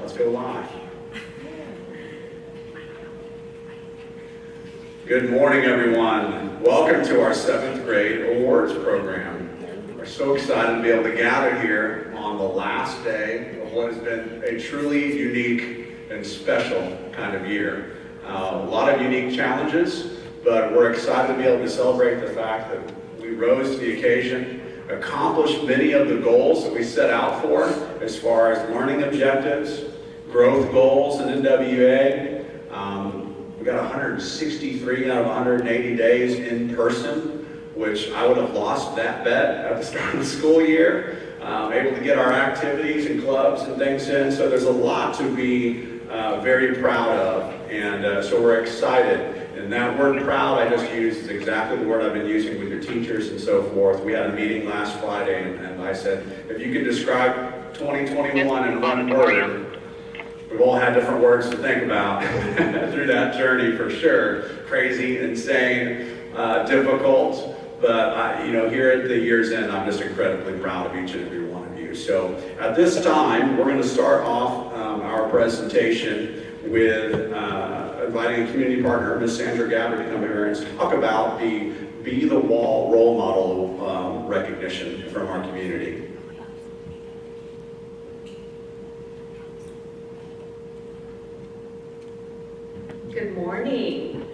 Let's go live. Good morning, everyone. Welcome to our 7th grade awards program. We're so excited to be able to gather here on the last day of what has been a truly unique and special kind of year. A lot of unique challenges, but we're excited to be able to celebrate the fact that we rose to the occasion, accomplished many of the goals that we set out for as far as learning objectives, growth goals in NWA. We got 163 out of 180 days in person, which I would have lost that bet at the start of the school year. Able to get our activities and clubs and things in, so there's a lot to be very proud of, and so we're excited. And that word proud I just used is exactly the word I've been using with your teachers and so forth. We had a meeting last Friday, and I said, if you could describe 2021 in one word, we've all had different words to think about through that journey for sure. Crazy, insane, difficult, but here at the year's end, I'm just incredibly proud of each and every one of you. So at this time, we're going to start off our presentation with inviting a community partner, Ms. Sandra Gabbard, to come here and talk about the Be the Wall role model recognition from our community. Good morning.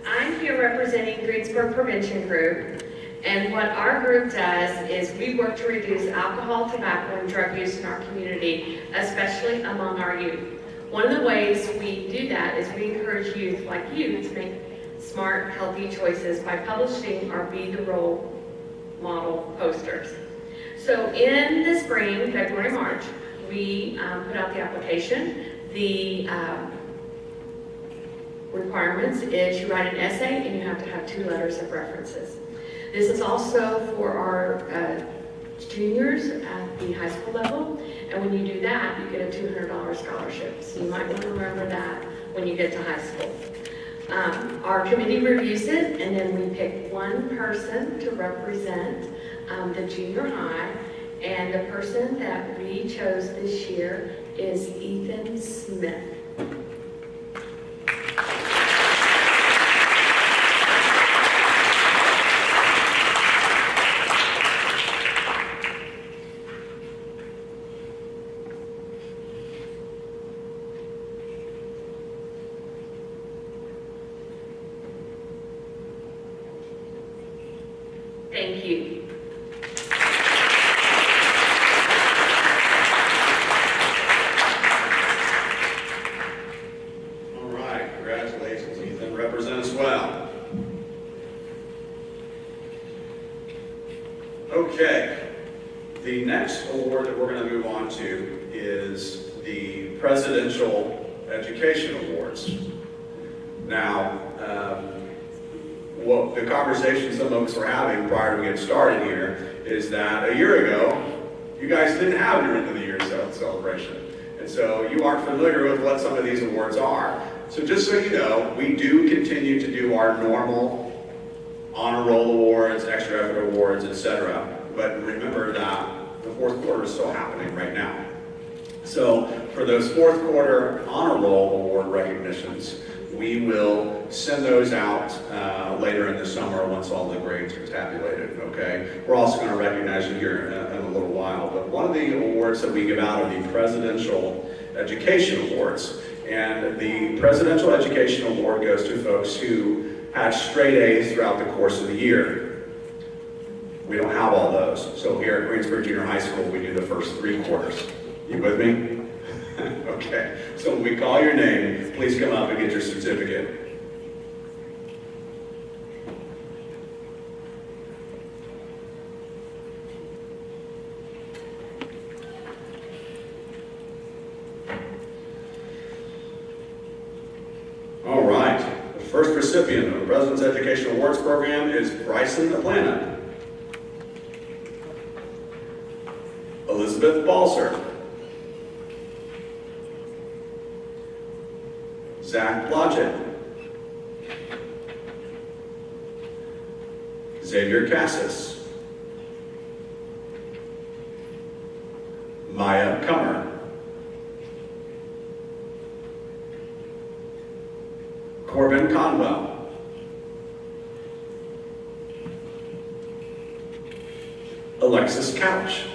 I'm here representing Greensboro Prevention Group, and what our group does is we work to reduce alcohol, tobacco, and drug use in our community, especially among our youth. One of the ways we do that is we encourage youth like you to make smart, healthy choices by publishing our Be the Role Model posters. So in the spring, February, March, we put out the application. The requirements is you write an essay and you have to have 2 letters of references. This is also for our juniors at the high school level, and when you do that, you get a $200 scholarship. So you might want to remember that when you get to high school. Our committee reviews it, and then we pick one person to represent the junior high, and the person that we chose this year is Ethan Smith. Thank you. All right, congratulations, Ethan. Represent us well. Okay, the next award that we're going to move on to is the Presidential Education Awards. Now, what the conversation some of us were having prior to getting started here is that a year ago, you guys didn't have your end of the year celebration. And so you aren't familiar with what some of these awards are. So just so you know, we do continue to do our normal honor roll awards, extra effort awards, etc. But remember that the 4th quarter is still happening right now. So for those 4th quarter honor roll award recognitions, we will send those out later in the summer once all the grades are tabulated, okay? We're also going to recognize you here in a little while, but one of the awards that we give out are the Presidential Education Awards. And the Presidential Education Award goes to folks who had straight A's throughout the course of the year. We don't have all those. So here at Greensboro Junior High School, we do the first 3 quarters. You with me? Okay, so when we call your name, please come up and get your certificate. All right, the first recipient of the President's Education Awards Program is Bryson Atlanta. Elizabeth Balser. Zach Blodgett. Xavier Cassis. Maya Kummer. Corbin Conwell. Alexis Couch.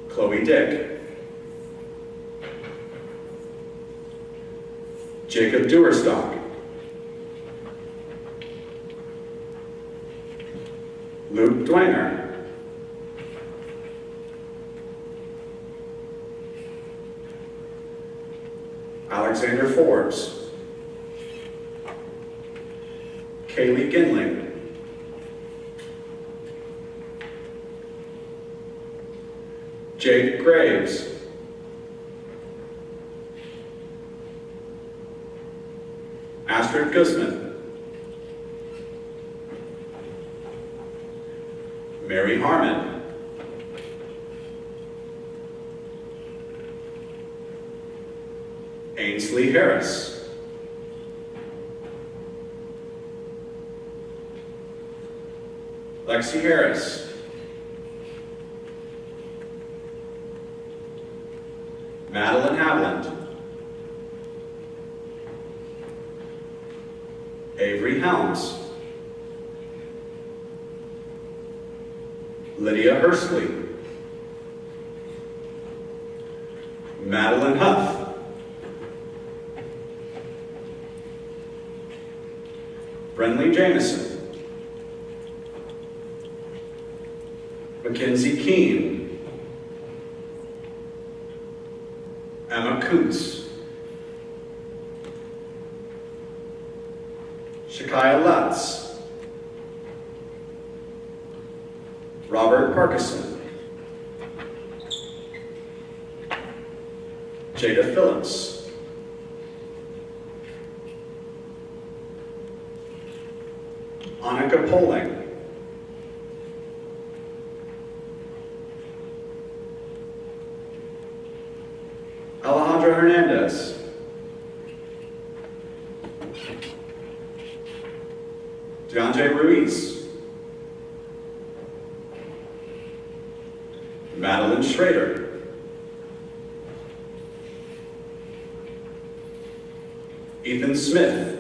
Chloe Dick. Jacob Duerstock. Luke Dwanger. Alexander Forbes. Kaylee Ginling. Jake Graves. Astrid Guzman. Mary Hartman. Ainsley Harris. Lexi Harris. Madeline Havland. Avery Helms. Lydia Hursley. Madeline Huff. Brenley Jameson. Mackenzie Keene. Emma Koontz. Shakaya Lutz. Robert Parkinson. Jada Phillips. Annika Pol. Alejandra Hernandez. DeAndre Ruiz. Madeline Schrader. Ethan Smith.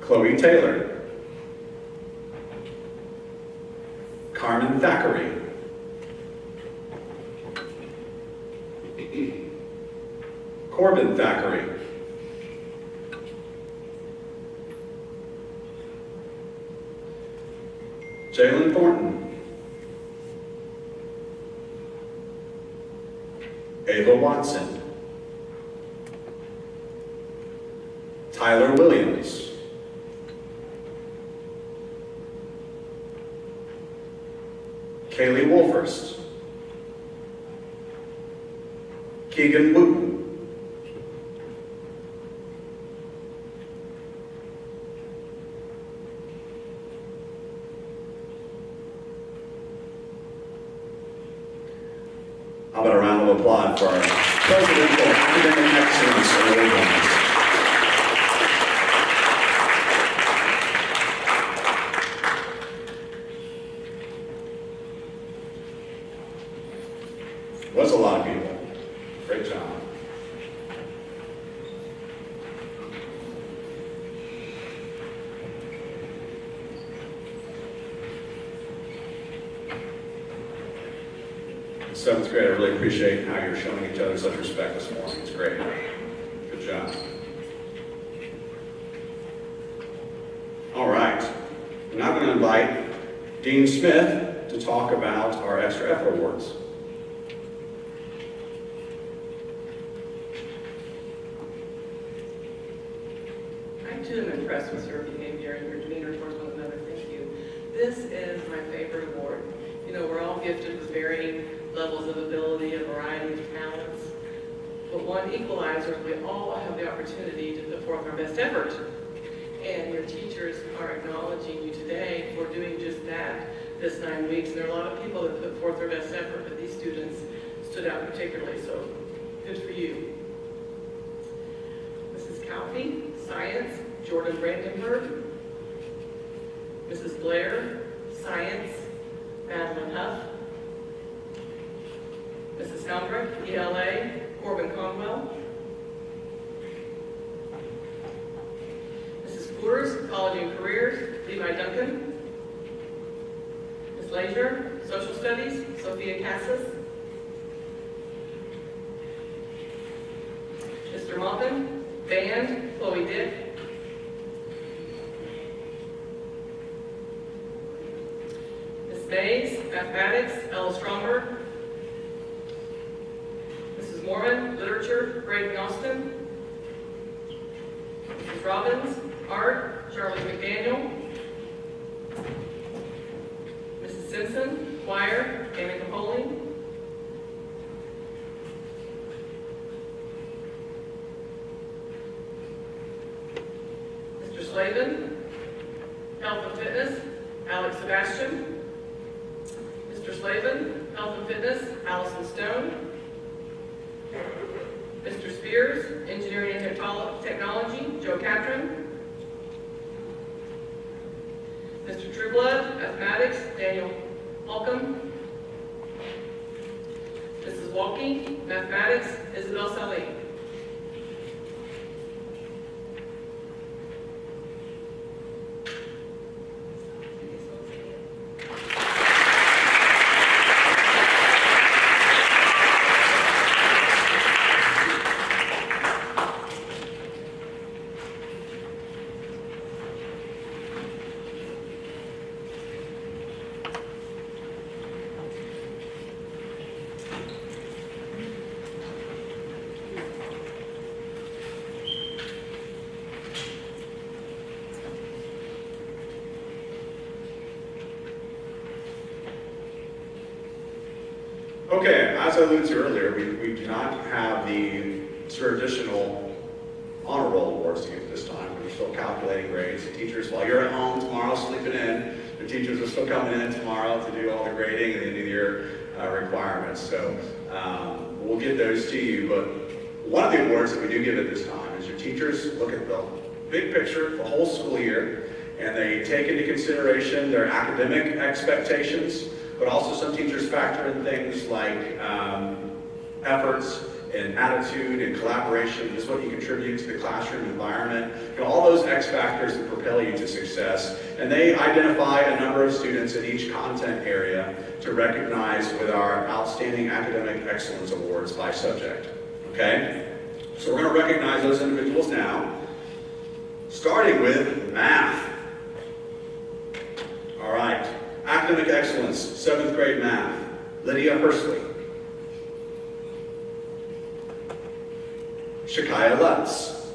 Chloe Taylor. Carmen Thackeray. Corbin Thackeray. Jalen Thornton. Ava Watson. Tyler Williams. Kaylee Wolfers. Keegan Wooten. How about a round of applause for our Presidential Academic Excellence Award winners? Was a lot of people. Great job. Seventh grade, I really appreciate how you're showing each other such respect this morning. It's great. Good job. All right. I'm now going to invite Dean Smith to talk about our Extra Effort Awards. I too am impressed with your behavior and your demeanor towards one another. Thank you. This is my favorite award. You know, we're all gifted with varying levels of ability, a variety of talents. But one equalizer, we all have the opportunity to put forth our best effort. And your teachers are acknowledging you today for doing just that this 9 weeks. And there are a lot of people that put forth their best effort, but these students stood out particularly, so good for you. Mrs. Calfee, Science, Jordan Brandenburg. Mrs. Blair, Science, Madeline Huff. Mrs. Helmreich, ELA, Corbin Conwell. Mrs. Coors, College and Careers, Levi Duncan. Ms. Leisure, Social Studies, Sophia Cassis. Mr. Maupin, Band, Chloe Dick. Ms. Mays, Mathematics, Ella Stromberg. Mrs. Mormon, Literature, Braden Austin. Mrs. Robbins, Art, Charlie McDaniel. Mrs. Simpson, Choir, Annika Pol. Mr. Slavin, Health and Fitness, Alex Sebastian. Mr. Slavin, Health and Fitness, Allison Stone. Mr. Spears, Engineering and Technology, Joe Catron. Mr. Trueblood, Mathematics, Daniel Holcomb. Mrs. Walkie, Mathematics, Isabel Salee. Okay, as I alluded to earlier, we do not have the traditional honor roll awards to give this time. We're still calculating grades. The teachers, while you're at home tomorrow sleeping in, the teachers are still coming in tomorrow to do all the grading and the end of the year requirements. So we'll get those to you. But one of the awards that we do give at this time is your teachers look at the big picture, the whole school year, and they take into consideration their academic expectations, but also some teachers factor in things like efforts and attitude and collaboration. This is what you contribute to the classroom environment. You know, all those X factors that propel you to success. And they identify a number of students in each content area to recognize with our Outstanding Academic Excellence Awards by subject. Okay? So we're going to recognize those individuals now, starting with math. All right. Academic Excellence, 7th grade math, Lydia Hursley. Shakaya Lutz.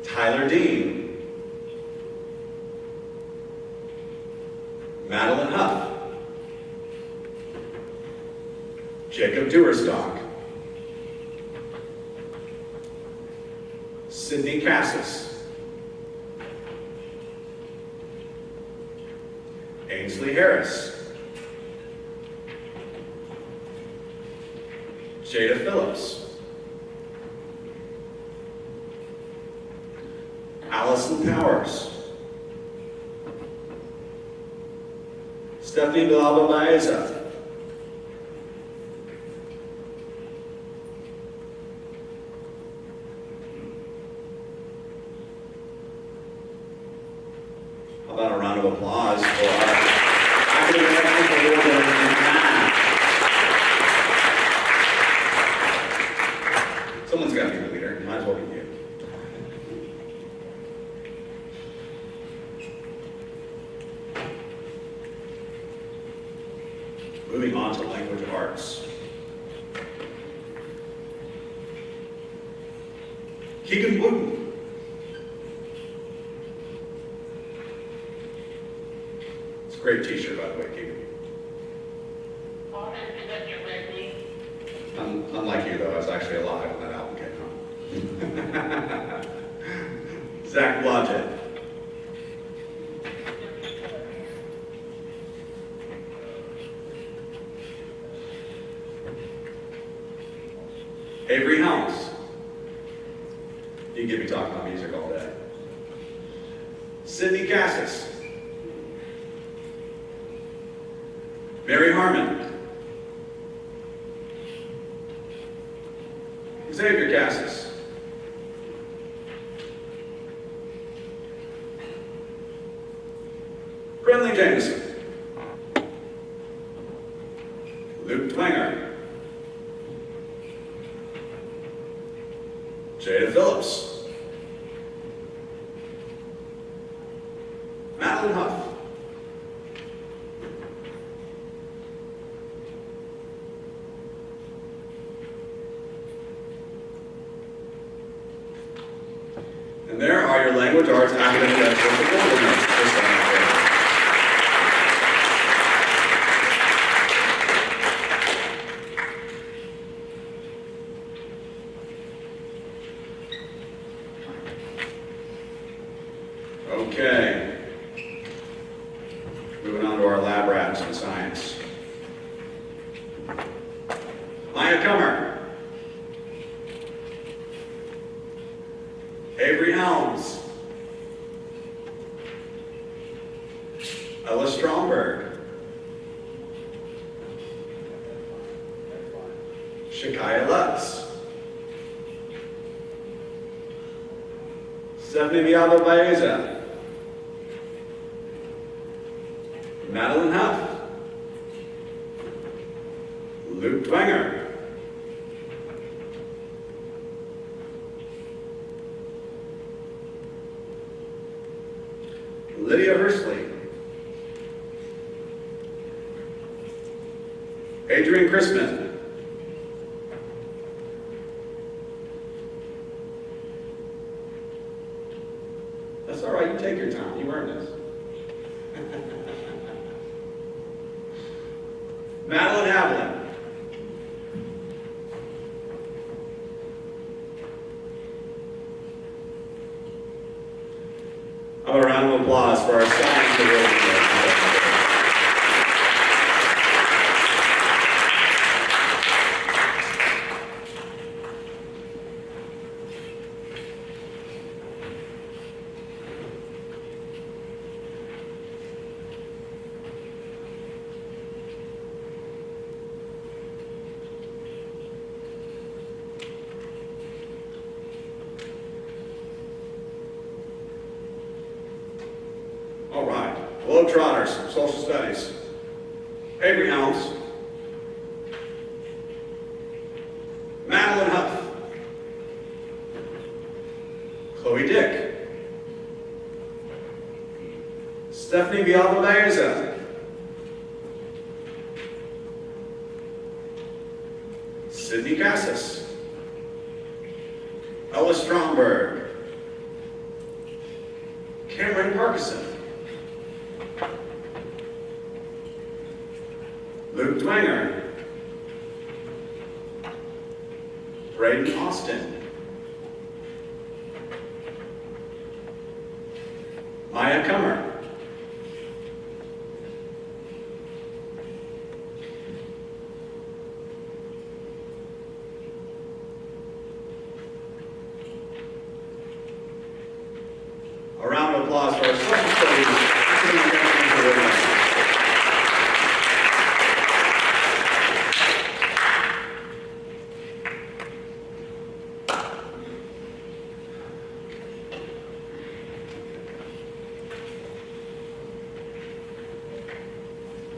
Tyler Dean. Madeline Huff. Jacob Duerstock. Sydney Cassis. Ainsley Harris. Jada Phillips. Allison Powers. Stephanie Bilaba Baeza. How about a round of applause for our academic excellence award in math? Someone's got to be the leader. Might as well be you. Moving on to language arts. Keegan Wooten. It's a great t-shirt, by the way, Keegan. Unlike you, though, I was actually alive when that album came out. Zach Blodgett. Avery Helms. You can get me talking about music all day. Sydney Cassis. Mary Hartman. Xavier Cassis. Brinley Jameson. Luke Twanger. Jada Phillips. Madeline Huff. And there are your language arts academic experts and award winners for 7th grade. Okay. Moving on to our lab rats in science. Maya Kummer. Avery Helms. Ella Stromberg. Shakaya Lutz. Stephanie Viallo Baeza. Madeline Huff. Luke Twanger. Lydia Hursley. Adrian Chrisman. That's all right, you take your time, you earned this. Madeline Havlin. How about a round of applause for our science award winners? All right, Globetrotters, Social Studies. Avery Helms. Madeline Huff. Chloe Dick. Stephanie Viallo Baeza. Sydney Cassis. Ella Stromberg. Cameron Parkinson. Luke Twanger. Braden Austin. Maya Kummer. A round of applause for our Social Studies Academic Excellence Award winners.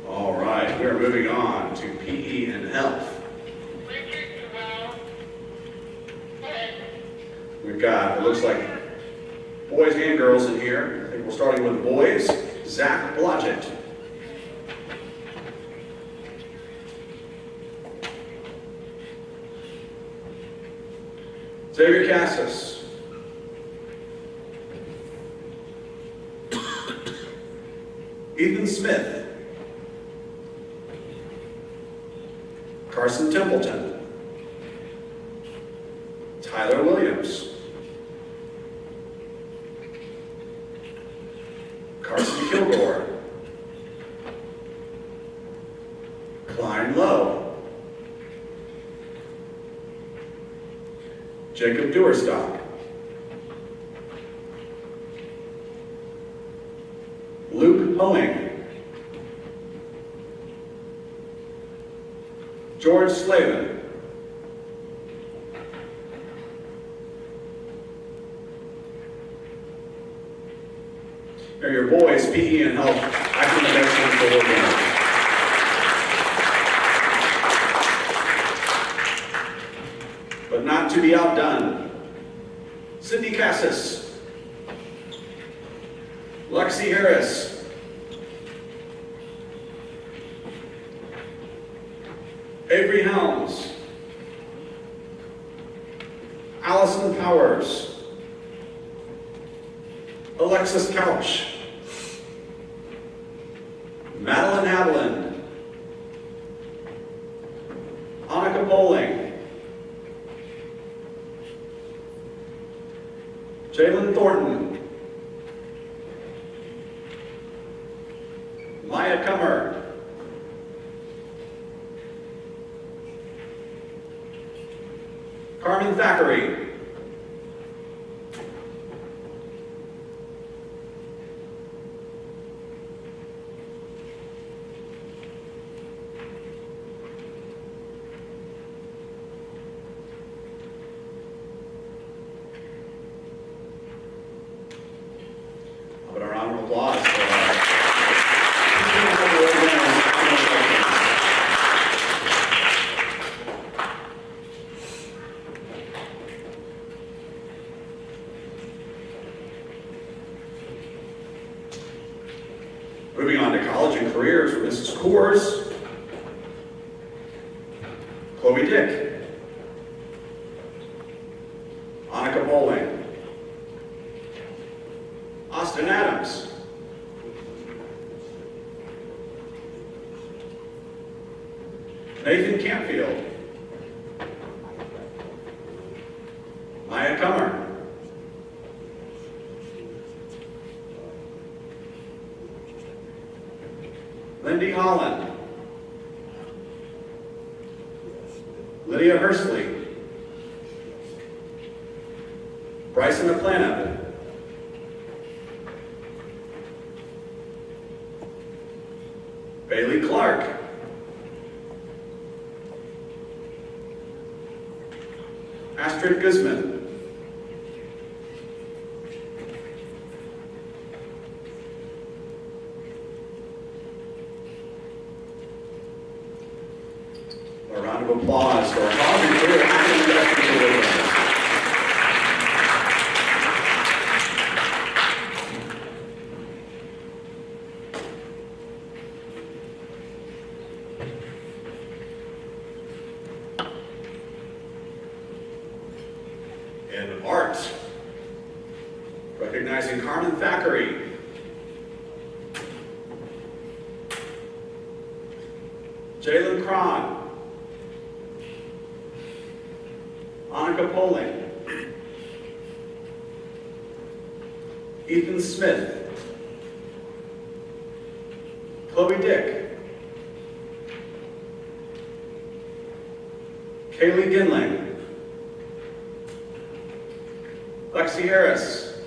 All right, we are moving on to PE and health. We've got, it looks like, boys and girls in here. I think we're starting with the boys. Zach Blodgett. Xavier Cassis. Ethan Smith. Carson Templeton. Tyler Williams. Carson Kilgore. Klein Lowe. Jacob Duerstock. Luke Hoeing, George Slavin, are your boys, PE and health acclimatization coordinators. But not to be outdone, Cindy Cassis, Lexi Harris, Avery Helms, Allison Powers, Alexis Couch, Madeline Haviland, Annika Pol, Jalen Thornton, Maya Kummer, Carmen Thackeray, but a round of applause for moving on to college and careers for Mrs. Coors, Chloe Dick, Annika Pol, Austin Adams, Nathan Campfield, Maya Kummer, Lindy Holland, Lydia Hursley, Bryson McClanahan, Bailey Clark, Astrid Guzman, a round of applause for our college and career academic coordinators. In art, recognizing Carmen Thackeray, Jalen Cron, Annika Pol, Ethan Smith, Chloe Dick, Kaylee Ginling, Lexi Harris,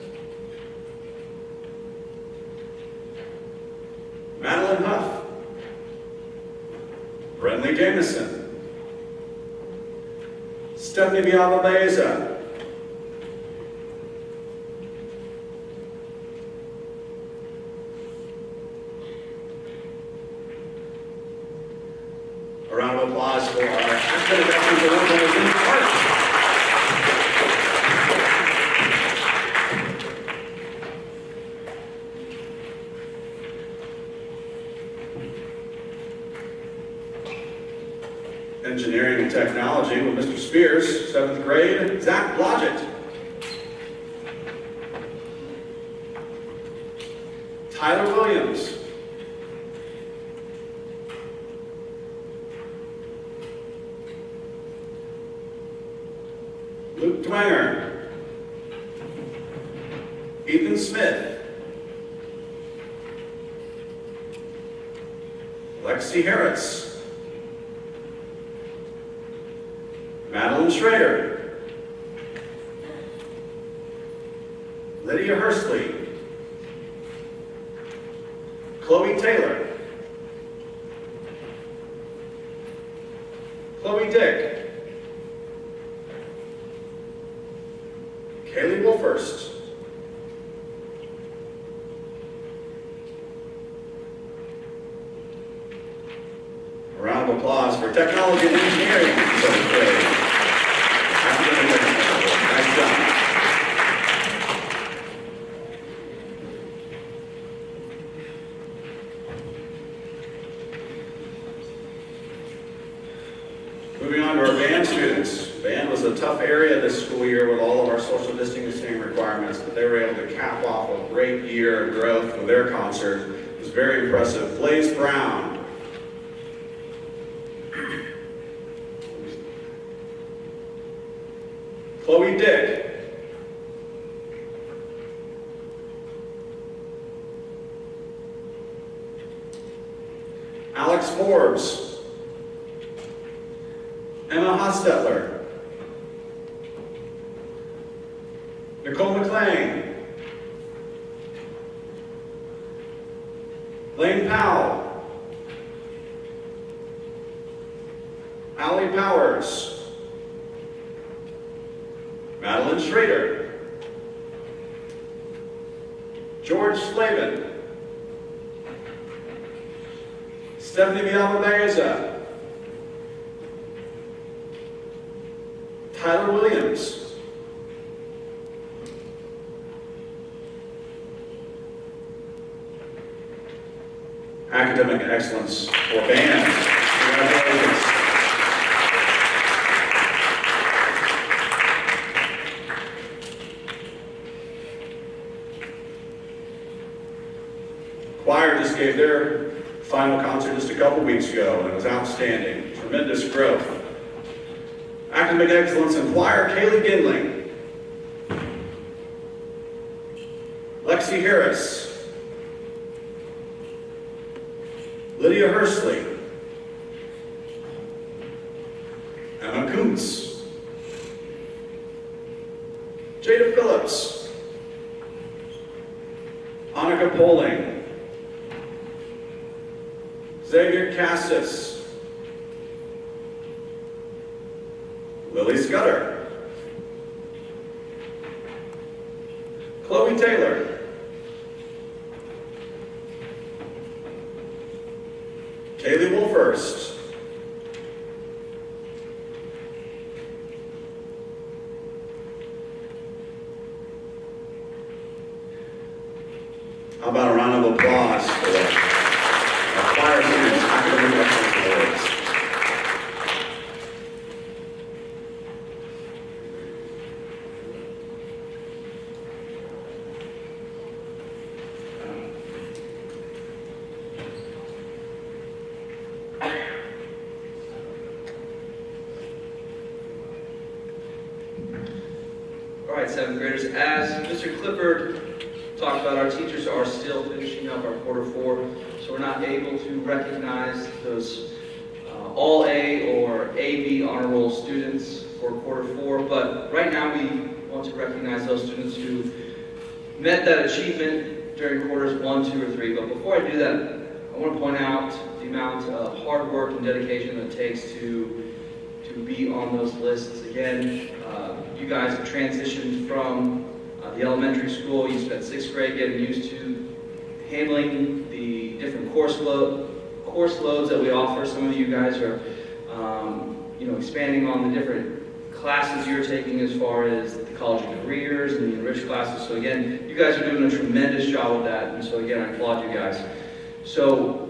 Madeline Huff, Brentley Jameson, Stephanie Bialba-Baeza, a round of applause for our academic excellence coordinators in art. Engineering and Technology with Mr. Spears, 7th grade, Zach Blodgett. Tyler Williams. Luke Dwanger. Ethan Smith. Lexi Harris. Madeline Schrader, Lydia Hursley, Chloe Taylor. Chloe Dick. Kaylee Wolfhurst. A round of applause for technology and engineering. Seventh grade. Nice job. Moving on to our band students. Band was a tough area this school year with all of our social distancing requirements, but they were able to cap off a great year of growth with their concert. It was very impressive. Blaze Brown. Chloe Dick. Alex Forbes. Emma Hostetler. Nicole McLean. Lane Powell. Allie Powers. Madeline Schrader. George Slavin. Stephanie Villalba-Baeza. Tyler Williams. Academic excellence for band. Congratulations. Choir just gave their final concert just a couple weeks ago, and it was outstanding. Tremendous growth. Academic excellence in choir, Kaylee Gindling. Lexi Harris. Lydia Hursley. Emma Kuntz. Jada Phillips. Annika Pol. Xavier Cassis. Lily Scudder. Chloe Taylor. Kaylee Wolfhurst. How about a round of applause for our choir students' academic excellence awards? All right, seventh graders, as Mr. Clifford talked about, our teachers are still finishing up our quarter four, so we're not able to recognize those all A or AB honor roll students for quarter four, but right now we want to recognize those students who met that achievement during quarters 1, 2, or 3. But before I do that, I want to point out the amount of hard work and dedication that it takes to be on those lists. Again, you guys have transitioned from the elementary school. You spent 6th grade getting used to handling the different course loads that we offer. Some of you guys are, expanding on the different classes you're taking as far as the college of careers and the enriched classes. So again, you guys are doing a tremendous job with that. And so again, I applaud you guys. So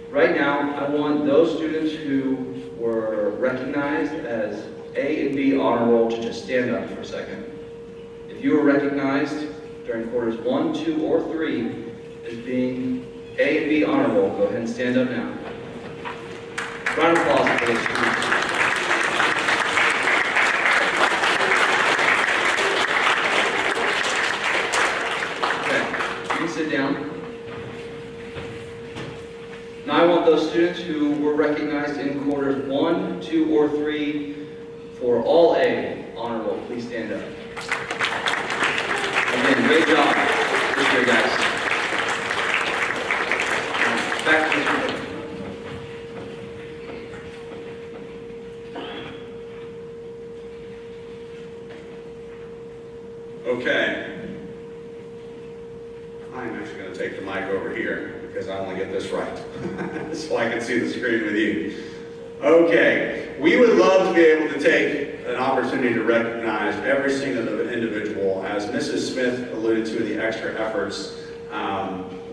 right now, I want those students who were recognized as A and B honor roll to just stand up for a second. If you were recognized during quarters 1, 2, or 3 as being A and B honor roll, go ahead and stand up now. Round of applause for those students. Okay, you can sit down. Now I want those students who were recognized in quarters 1, 2, or 3 for all A honor roll, please stand up. Again, great job this year, guys. take the mic over here because I only get this right, so I can see the screen with you. Okay, we would love to be able to take an opportunity to recognize every single individual. As Mrs. Smith alluded to in the extra efforts,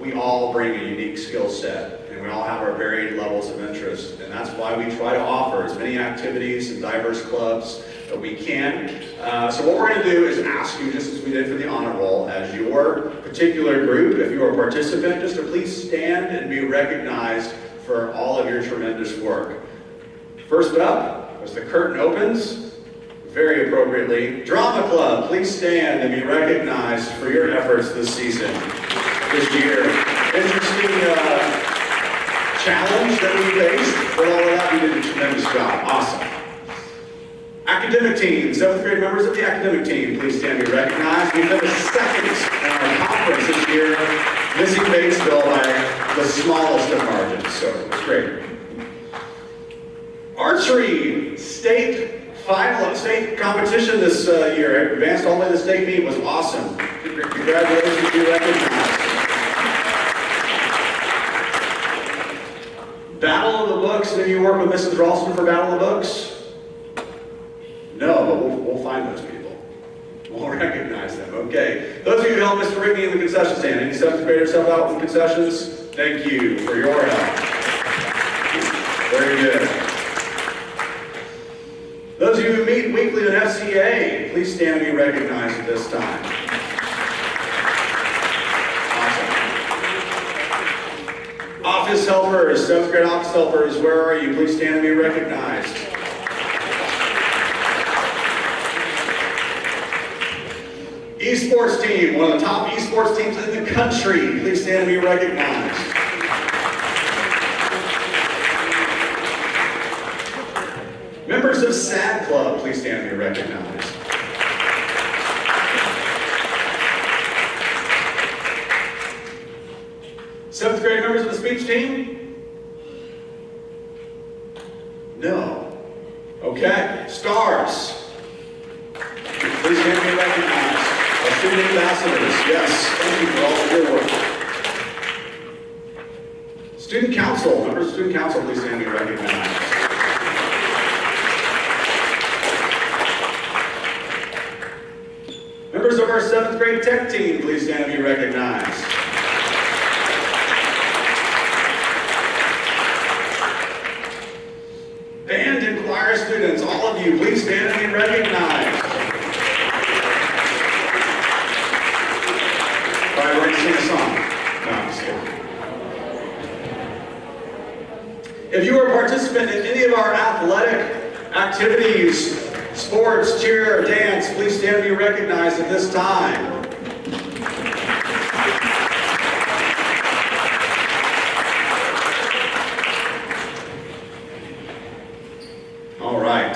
we all bring a unique skill set, and we all have our varied levels of interest, and that's why we try to offer as many activities and diverse clubs that we can. So what we're going to do is ask you, just as we did for the honor roll, as your particular group, if you're a participant, just to please stand and be recognized for all of your tremendous work. First up, as the curtain opens, very appropriately, Drama Club, please stand and be recognized for your efforts this season, this year. Interesting challenge that we faced, but all of that, you did a tremendous job. Awesome. Academic team, 7th grade members of the academic team, please stand and be recognized. We finished second in our conference this year, missing Batesville by the smallest of margins, so it was great. Archery, state competition this year. Advanced all the way to the state meet, was awesome. Congratulations, you recognized. Battle of the Books, did you work with Mrs. Ralston for Battle of the Books? No, but we'll find those people. We'll recognize them. Okay. Those of you who helped Mr. Rigney in the concession stand, any 7th graders help out with concessions? Thank you for your help. Very good. Those of you who meet weekly in FCA, please stand and be recognized at this time. Awesome. Office helpers, 7th grade office helpers, where are you? Please stand and be recognized. Esports team, one of the top esports teams in the country. Please stand and be recognized. Members of SAD Club, please stand and be recognized. Seventh grade members of the speech team? No. Okay. Stars. Please stand and be recognized. Our student ambassadors, yes, thank you for all of your work. Student council, members of student council, please stand and be recognized. Members of our 7th grade tech team, please stand and be recognized. Band and choir students, all of you, please stand and be recognized. All right, we're going to sing a song. No, I'm just kidding. If you are a participant in any of our athletic activities, sports, cheer, dance, please stand and be recognized at this time. All right.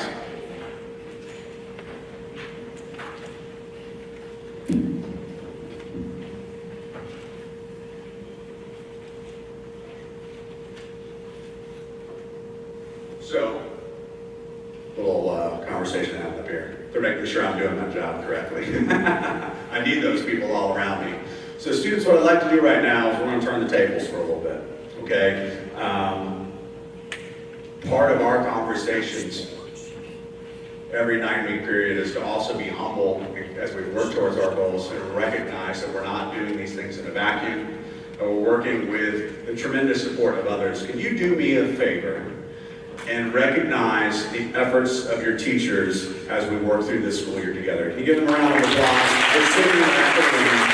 So, a little conversation happened up here. They're making sure I'm doing my job correctly. I need those people all around me. So students, what I'd like to do right now is we're going to turn the tables for a little bit, okay? Part of our conversations every 9-week period is to also be humble as we work towards our goals and recognize that we're not doing these things in a vacuum, and we're working with the tremendous support of others. Can you do me a favor and recognize the efforts of your teachers as we work through this school year together? Can you give them a round of applause? They're sitting in the back of the room.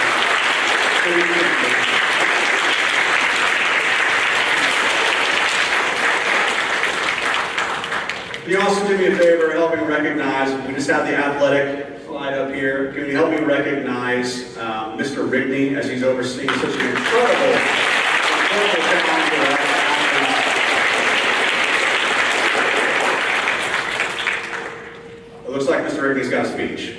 Can you also do me a favor, help me recognize, we just have the athletic slide up here. Can you help me recognize Mr. Rigney as he's overseeing such an incredible challenge for us. It looks like Mr. Rigney's got a speech.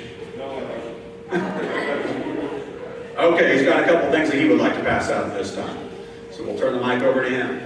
Okay, he's got a couple things that he would like to pass out at this time. So we'll turn the mic over to him.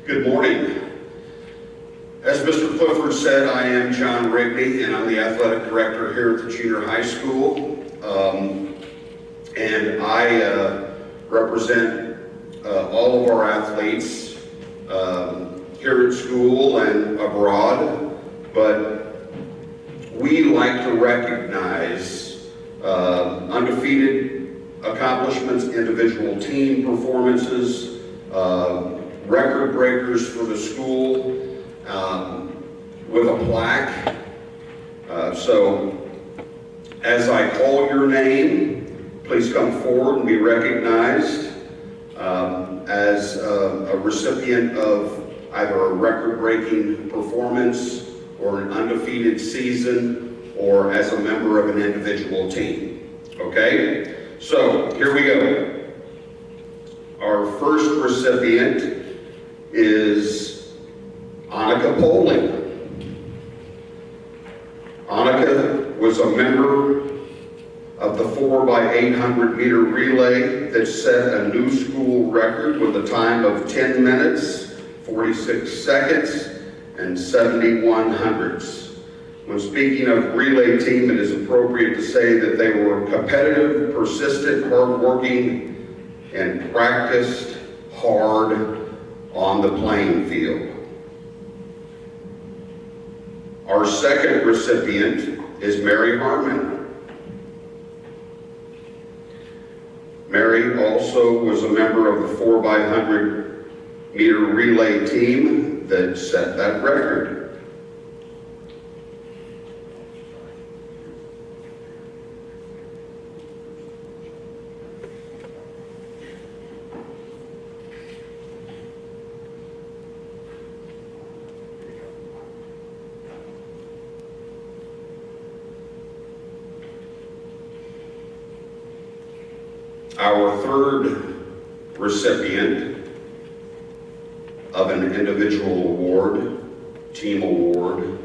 Good morning. As Mr. Clifford said, I am John Rigney, and I'm the athletic director here at the junior high school. And I represent all of our athletes here at school and abroad, but we like to recognize undefeated accomplishments, individual team performances, record breakers for the school with a plaque. So as I call your name, please come forward and be recognized as a recipient of either a record-breaking performance or an undefeated season or as a member of an individual team. Okay? So here we go. Our first recipient is Annika Pol. Annika was a member of the 4x800 meter relay that set a new school record with a time of 10 minutes, 46 seconds, and 71 hundredths. When speaking of relay team, it is appropriate to say that they were competitive, persistent, hardworking, and practiced hard on the playing field. Our second recipient is Mary Hartman. Mary also was a member of the 4x100 meter relay team that set that record. Our third recipient of an individual award, team award,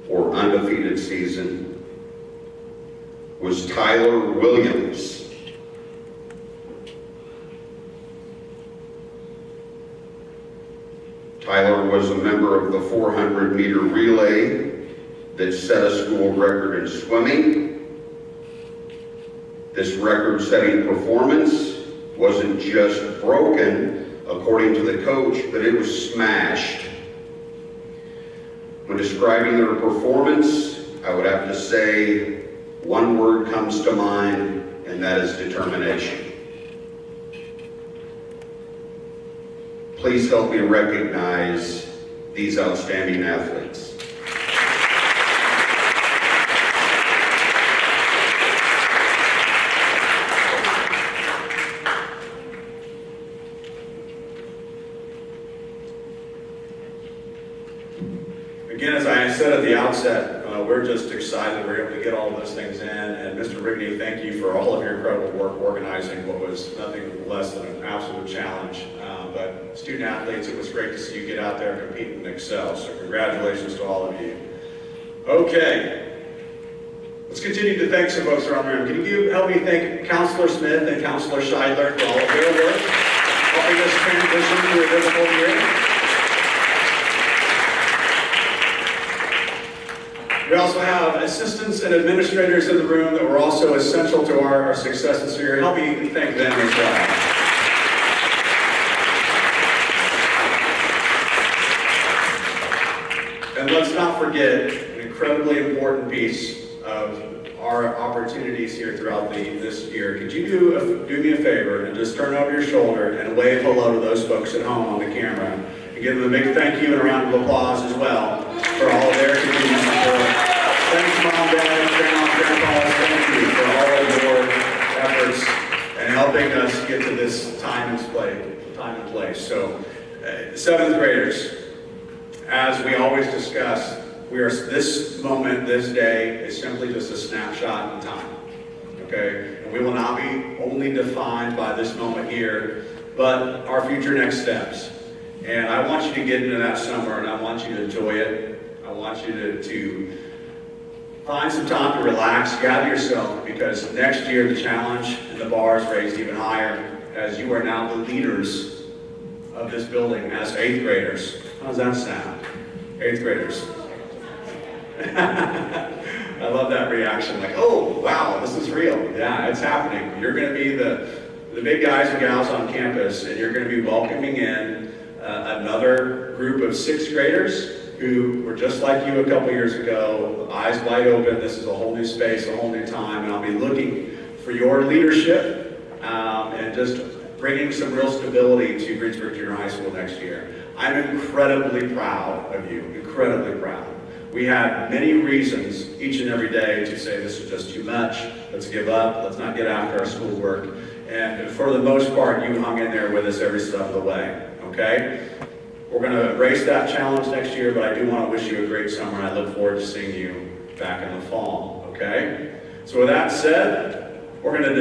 or undefeated season was Tyler Williams. Tyler was a member of the 400 meter relay that set a school record in swimming. This record-setting performance wasn't just broken, according to the coach, but it was smashed. When describing their performance, I would have to say one word comes to mind, and that is determination. Please help me recognize these outstanding athletes. Again, as I said at the outset, we're just excited we're able to get all of those things in. And Mr. Rigney, thank you for all of your incredible work organizing what was nothing less than an absolute challenge. But student athletes, it was great to see you get out there, compete, and excel. So congratulations to all of you. Okay, let's continue to thank some folks around the room. Can you help me thank Counselor Smith and Counselor Scheidler for all of their work, helping us transition through a difficult year. We also have assistants and administrators in the room that were also essential to our success this year. Help me thank them as well. And let's not forget an incredibly important piece of our opportunities here throughout this year. Could you do me a favor and just turn over your shoulder and wave hello to those folks at home on the camera and give them a big thank you and a round of applause as well for all of their continued support. Thanks, Mom, Dad, Grandma, Grandpa. Thank you for all of your efforts and helping us get to this time and place. So, seventh graders, as we always discuss, this moment, this day, is simply just a snapshot in time. Okay? And we will not be only defined by this moment here, but our future next steps. And I want you to get into that summer, and I want you to enjoy it. I want you to find some time to relax, gather yourself, because next year the challenge and the bar is raised even higher as you are now the leaders of of this building as 8th graders. How's that sound? 8th graders. I love that reaction, like, oh, wow, this is real. Yeah, it's happening. You're going to be the big guys and gals on campus, and you're going to be welcoming in another group of 6th graders who were just like you a couple years ago, eyes wide open. This is a whole new space, a whole new time, and I'll be looking for your leadership and just bringing some real stability to Greensburg Junior High School next year. I'm incredibly proud of you, incredibly proud. We had many reasons each and every day to say this is just too much, let's give up, let's not get after our schoolwork. And for the most part, you hung in there with us every step of the way, okay? We're going to embrace that challenge next year, but I do want to wish you a great summer, and I look forward to seeing you back in the fall, okay? So with that said, we're going to